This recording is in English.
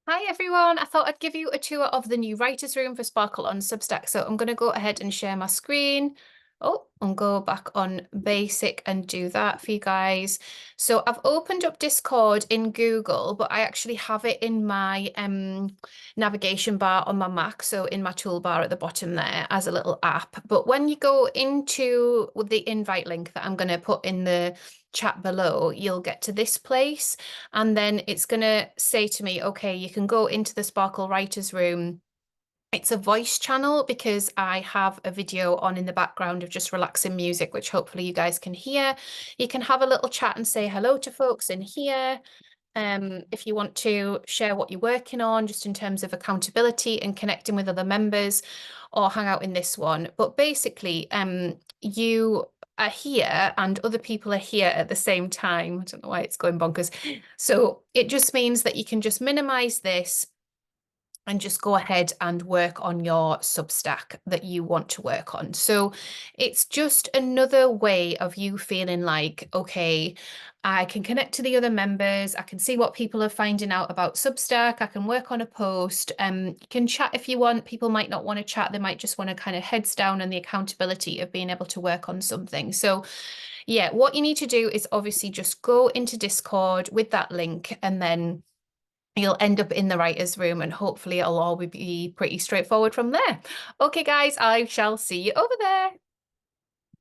Hi everyone, I thought I'd give you a tour of the new writer's room for Sparkle on Substack. So I'm going to go ahead and share my screen. Oh, and go back on basic and do that for you guys. So I've opened up Discord in Google, but I actually have it in my navigation bar on my Mac. So in my toolbar at the bottom there as a little app. But when you go into the invite link that I'm going to put in the chat below, you'll get to this place. And then it's going to say to me, okay, you can go into the Sparkle Writers Room. It's a voice channel because I have a video on in the background of just relaxing music, which hopefully you guys can hear. You can have a little chat and say hello to folks in here. If you want to share what you're working on, just in terms of accountability and connecting with other members, or hang out in this one. But basically, you are here and other people are here at the same time. I don't know why it's going bonkers. So it just means that you can just minimize this and just go ahead and work on your Substack that you want to work on. So it's just another way of you feeling like, okay, I can connect to the other members. I can see what people are finding out about Substack. I can work on a post. You can chat if you want. People might not want to chat. They might just want to kind of heads down on the accountability of being able to work on something. So yeah, what you need to do is obviously just go into Discord with that link and then you'll end up in the writer's room and hopefully it'll all be pretty straightforward from there. Okay, guys, I shall see you over there.